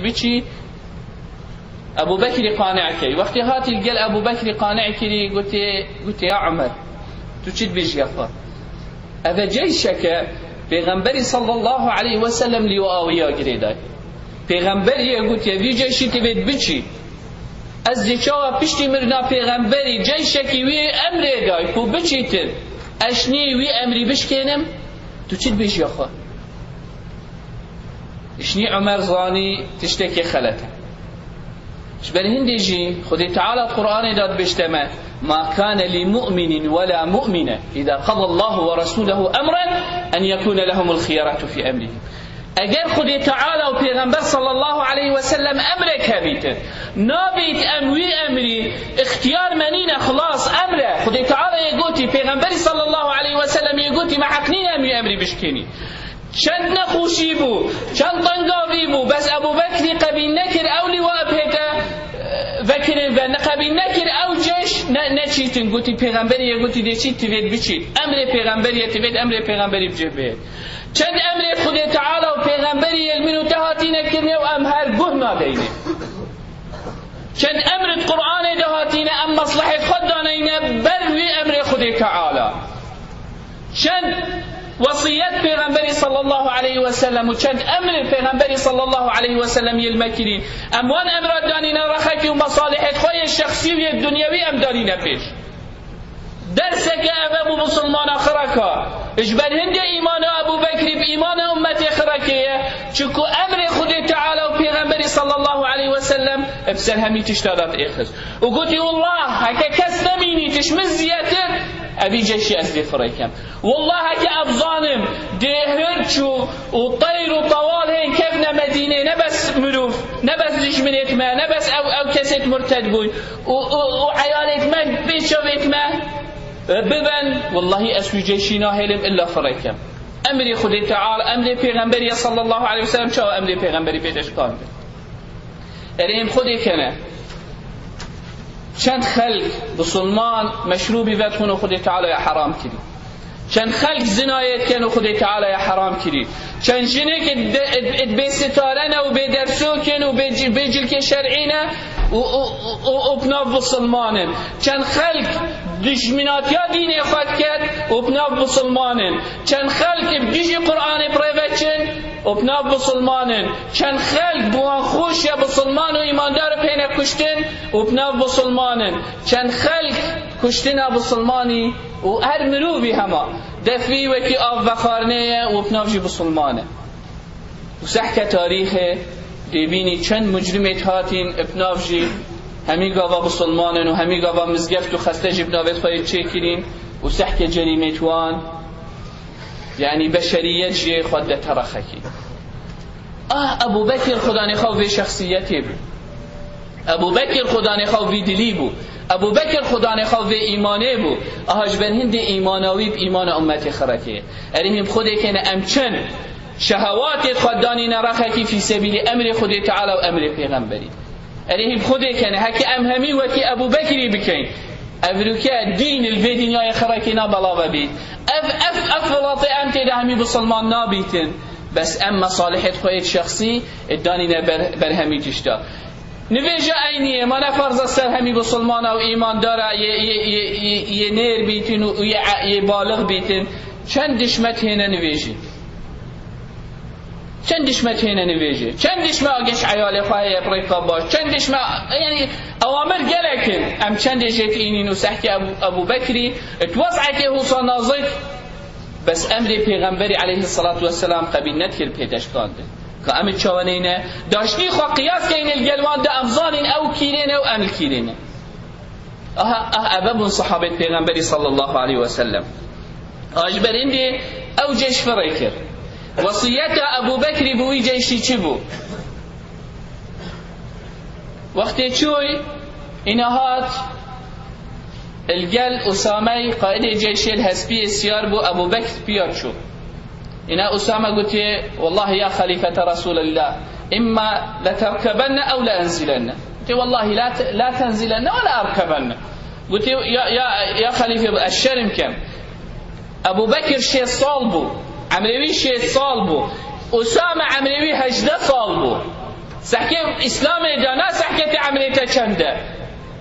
بچی ابو بکر قانع کی وقتی هاتی الگل ابو بکر قانع کری گوتی یا عمر تو چید بیجی خوا اوه جیشک پیغمبری صلی الله علیه و سلم لیو آویا گریدای پیغمبری گوتی وی جیشی تبید بچی از دیچاوا پشتی مرنا پیغمبری جیشکی وی امری دای کو بچی تر اشنی وی امری بشکنم تو چید بیجی خوا اشنی عمر زانی تشتکی خلته شبر هنديجي خذي تعالى القرآن داد بيشتمه ما كان لمؤمن ولا مؤمنة إذا قضى الله ورسوله أمرا أن يكون لهم الخيارات في أمره أجر خذي تعالى وبيغمبر صلى الله عليه وسلم أمرك هبيته نابيت أموي أمري اختيار منين خلاص أمره خذي تعالى يقولي بيغمبر صلى الله عليه وسلم يقولي ما حقني أموي أمري بشكني چند نخوشی بو چند طنگاوی بو بس ابو بکری قبیل نکر او لواء بهتا وکرین و نقبیل نکر او جش نچیتن گوتی پیغمبری گوتی دیچی توید بچید امر پیغمبری توید امر پیغمبری بجبه چند امر خود تعالی و پیغمبری المنو تهاتی نکرنه و ام هر گه نادینه چند امر قرآن دهاتینه ام مصلحت خود دانینه بروی امر خود تعالی چند وصيات پیغمبری صلی الله علیه و سلم و چند امر پیغمبری صلی الله علیه و سلم یلمکرین اموان امرات دانینا رخکی و مصالحت خوی شخصی و دنیوی ام دانینا پیش درسك ابو مسلمان خركا اجبر هند ایمان ابو بکر بایمان امت خرکیه چکو امر خود تعالی و پیغمبری صلی الله علیه و سلم افسر همی تشتادات اخذ و قلت والله هكا کس نمینی تشمز زیاتر ابي جيشي ازدي فريكم والله هكا افظانم دهرچو وطير وطوال هين كفنا مدينه نبس مروف نبس لجمنت ما نبس او كست مرتد بوي وعيالت ما بيشوفت ما ببن والله اسوي جيشي ناهلم الا فريكم امري خدي تعالى امري پیغمبري صلى الله عليه وسلم شو امري پیغمبري پیداش کن اريم خدي کنه چند خلق بسلمان مشروبی وقت کنو خود تعالی حرام کردی چند خلق زنایت کنو خود تعالی حرام کردی چند جنه که به ستارنه و به درسو کنو و به جلک شرعینه و بناف بسلمانن چند خلق دشمنات یا دین خود کرد و بناف بسلمانن چند خلق بجی قرآن پریوچن و بناف بسلمانن چند خلق بوان خوش یا بسلمان و ایماندار پینه کشتن و بناف بسلمانن چند خلق کشتن بسلمانی و هر مروبی هما دفوی وکی آف بخارنه و بناف جی بسلمانه و سحک تاریخ دیبینی چند مجرمت هاتین ابناف جی همی گاوا بسلمانن و همی گاوا مزگفت و خسته جی بناوت خواهید چه کرین و سحک جریمت وان یعنی بشریت جی خود ترخکی ابو بکر خدا نخواه شخصیتی بود ابو بکر خدا نخواه دلی بود ابو بکر خدا نخواه ایمانه بود آهاج بن هند ایمانوی ب ایمان امت خرکه اریم خودی که امچن شهوات خدانی نرخکی فی سبیل امر خود تعالی و امر پیغمبری اریم خودی که هک امهمی و کی ابو بکری بکین افروکه دین الفیدینای خرکی نبلا بید افلاط انت دهمی بسلمان نابیتن بس ام مصالحت خواهد شخصی ادانی برهمی تشتا نویجه اینیه ما نفرض سر همی بسلمان و ایمان داره یه نیر بیتن و یه بالغ بیتن چند دشمت هنه نویجه چند دشمت هنه نویجه چند دشمت آگش عیال خواهی اپریقا باش چند دشمت یعنی اوامر گلکن ام چند جیت اینی نسحک ابو بکری اتوزع که حسان نازک بس امر پیغمبری علیه الصلاة والسلام قبیل ندکر پیداش کانده که امر چوانینه داشتی خواه قیاس که این الگلوان ده افضانین او کیرینه و امل کیرینه ابابون صحابت پیغمبری صلی الله علیه وسلم اجبرین ده او جیش فرای کرد وصیت ابو بکری بوی جیشی چی بو وقتی چوی اینهات الجل أسامة قائد جيش الهسبي السيار بو أبو بكر بيارشو إنا أسامة قلت والله يا خليفة رسول الله إما لتركبن أو لأنزلن قلت والله لا تنزلن ولا أركبن قلت يا خليفة الشرم كم أبو بكر شيء صالبو عمروي شيء صالبو أسامة عمروي هجدة صالبو سحكي إسلام إدانا سحكي عملية چنده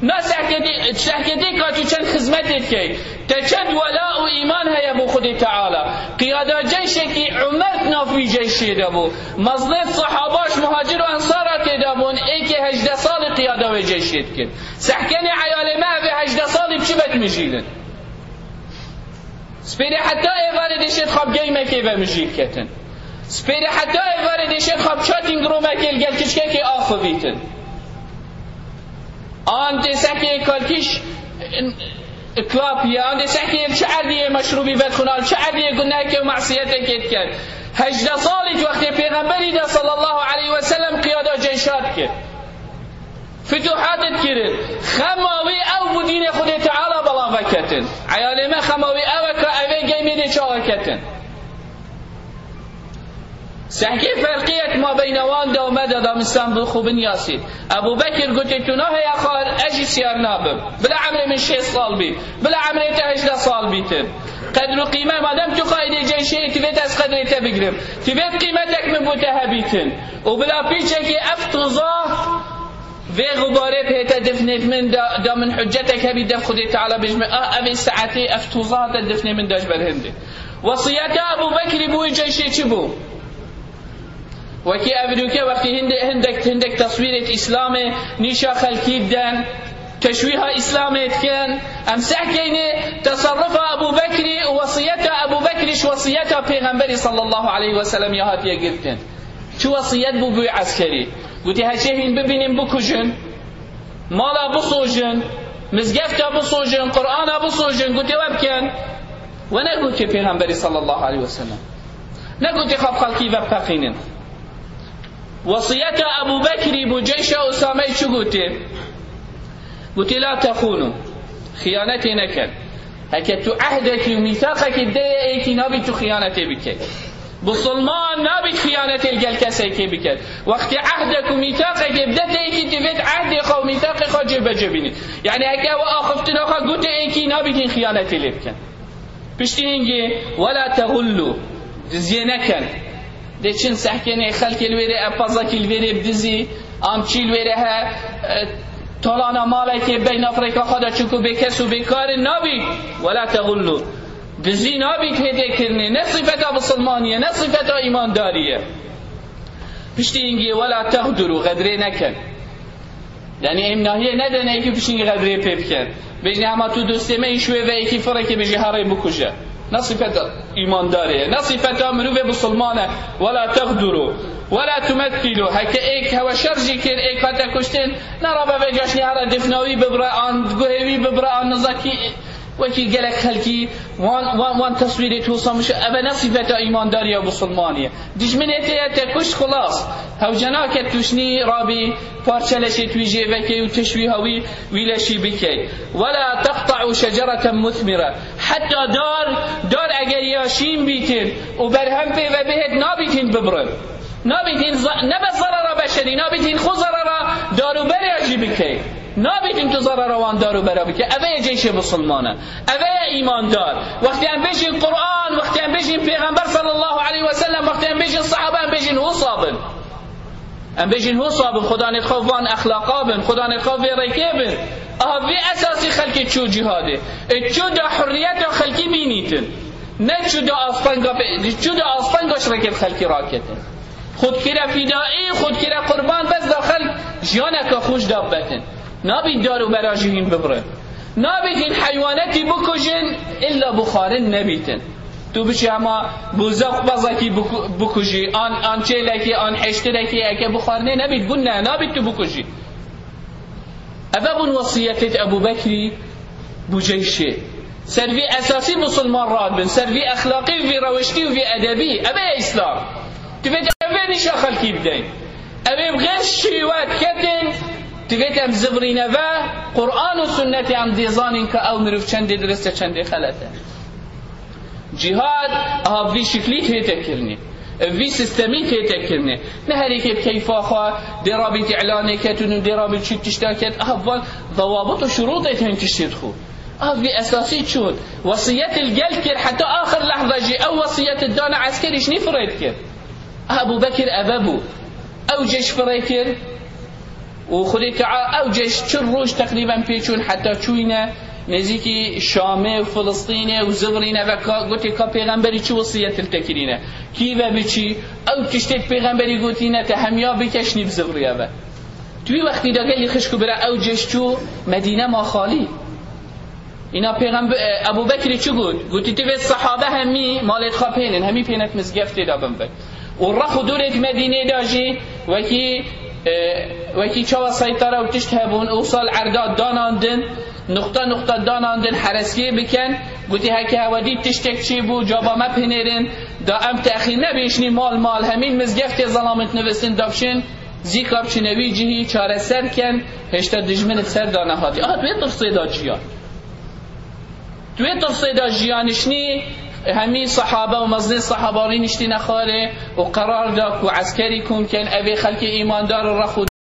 نا سحكي كاتو چند خدمتت كي تچند ولاء و إيمان هيا بو خد تعالى قيادة جيشك عمر نافي جيشي دابو مظلت صحاباش مهاجر و انصارات دابون ايكي 18 سال قيادة و جيشيت كن سحكيني عيال ما في 18 سال بچبت مجيلن سبيري حتى ايواري ديشت خب جيمك ايوه مجيل كتن سبيري حتى ايواري ديشت خب چاتنگ رومك الگل كشكي آخو بيتن آن تسكي كالكيش كلابيا آن تسكي چعدية مشروبي بدخنال چعدية قلناك ومعصيتك يتكن 18 سالت وقت پیغمبری دا صلى الله عليه وسلم قيادة جيشات كر فتوحات كرد خماوي او بدين خود تعالى بلا فكتن عيال ما خماوي او كأوي جيمين شاكتن سحكي فرقية ما بين واندا ومدى دا مستنبل خوبن ياسين أبو بكر قلت تناه يا خال أجي سيار نابب بلا عمري من 6 صال بي بلا عمري 18 صال بيتن قدر قيمة ما دام تقايد جيشي تبيت أس قدر تبقرم تبيت قيمتك من بوتها بيتن وبلا بيشكي أفتوزاه في غبارة بيتا دفنت من دا من حجتك هبي دف خدي تعالى بجمع أبي ساعتي أفتوزاه دفنت من داش بالهندي وصيته أبو بكر بوي جيشي چبو وكي أبدوكي وقتی هندك تصويرة إسلام نيشا خلقي بدن تشويها إسلامت كان أمسح كيني تصرف أبو بكر ووصيته أبو بكرش وصيته پیغمبر صلى الله عليه وسلم يهات يقلتن شو وصيت بوي عسكري قلت هالشيء ببينين بكجن مالا بصوجن مزقفتا بصوجن قرآن بصوجن قلت وابكن وانا قلت پیغمبر صلى الله عليه وسلم نقلت خب خلقي وبقينن وصية أبو بكر بجيش أسامة شو قلت لا تخونوا خيانتي نكن هكذا عهدك وميثاقك الدية ايكي نابت خيانتي بك بصلمان نابت خيانتي الجلكسي بك وقت عهدك وميثاقك بدأت ايكي تفيد عهدك وميثاقك جيب جبيني يعني هكذا وآخفتنا قلت ايكي نابت خيانتي لبك بشتينجي ولا تغلوا زينكن ده چن سحکنه خلق الویره اپازاک الویره بدزی آمچی الویره ها طولانا مالک بین افریقا خدا چکو بکس و بکار نابید ولا تغلو دزی نابید هده کرنه نه صفتا بسلمانیه نه صفتا ایمانداریه پشتی اینگی ولا تغدرو غدره نکن یعنی امناهیه ندن ایکی پشتی غدره پیب کن بجنه همه تو دوستمه ایشوه و ایکی فرقی بجی هاره بکشه نصفة إيمان دارية نصفة مروف بسلمانة ولا تغدروا ولا تمثلوا هكا إيك هوا شرجي كير إيك فتا كشتين نرى بفجاشني هذا دفنوي ببرأان قهوي ببرأان نزاكي وكي قالك خلقي وان تصويري توصمش أبا نصفة إيمان دارية بسلمانية ديش من إتياتا كش خلاص هاو جناكت توشني رابي بارشلشي تويجي بكي وتشويهوي ويلشي بكي ولا تقطعوا شجرة مثمرة حتى دار اگر ياشين بيتين وبرهم في وبهت نابيتين ببرن نابيتين نبى ضرر بشري نابيتين خو ضرر دارو برياجي بكي نابيتين تو ضرر وان دارو برا بكي اوه جيش مسلمانه اوه ايمان دار وقتی هم بيجين قرآن وقتی هم بيجين پیغمبر صلى الله عليه وسلم وقتی هم بيجين صحابه هم بيجين هو صابن هم بيجين هو صابن خدا نتخوفان اخلاقا بن خدا نتخوف ريكيبن في اساسي خلقي تشو جهاده تشو دا حريته خلقي بينيتن نه تشو دا اسفنگاش ركب خلقي راكتن خود كده فدائي خود كده قربان بس داخل جانك خوش دابتن نابید دارو براجين ببرن نابید حيواناتي بكجن الا بخارن نبيتن تو بشی اما بوزاق بازاکی بکجی آن چیلکی آن حشترکی اگه بخارنه نبید بون نه نبید تو بکجی ابون وصیت ابو بکری بوجیشه سروی اساسی مسلمان راد بن سروی اخلاقی و روشتی و ادبی ابه اسلام تبید ابه نشا خلقی بدین ابه بغیر شیوات کتن تبید ام زبرینه و قرآن و سنت ام دیزانین که او مروف چنده درسته چنده خلطه جهاد هاوی شکلی تهیته کرنی وی سیستمی تهیته کرنی نه هر یک کیفا خواه درابط اعلانه کتون و درابط چی تشتاکت اول ضوابط و شروط تهین تشتید خو هاوی اساسی چود وصیت الگل کر حتی آخر لحظه جی او وصیت الدان عسکریش نفرد کر ابو بکر ابابو او جيش فريكر وخدي تعالى او جيش تروج تقريبا بيشون حتى چوينه نزيكي شامه وفلسطينه وزغرينه وقلت كا پیغمبري چه وصيت التكرينه كيف بچي او تشتت پیغمبري قلتينه تهميا بكشني بزغريه و توی وقتی دا گلی خشکو بره او جيش چو مدينه ما خالي اینا پیغمبر ابو بکر چه گفت تو صحابه همي مالت خاپينن همي پينت مزگفت دابن و ورخو دورت مدينه داجي وكي چاوا سيطره و تشت هبون اوصال عرداد داناندن نقطه داناندن حرسكي بكن قلتي هكي هودي تشتك چي بو جابا ما پنيرن دا ام تأخير نبيشني مال همين مزگفت ظلامت نوستن دابشن زيكاب چنوي جهي چاره سر كن هشتا دجمن سر دانه هاتي دوی تفصيدا جيان دوی تفصيدا جيانشني همي صحابه ومزني صحابه نشتي نخاره وقرار داك وعسكري كون كان ابي خلق ايمان دار الرخو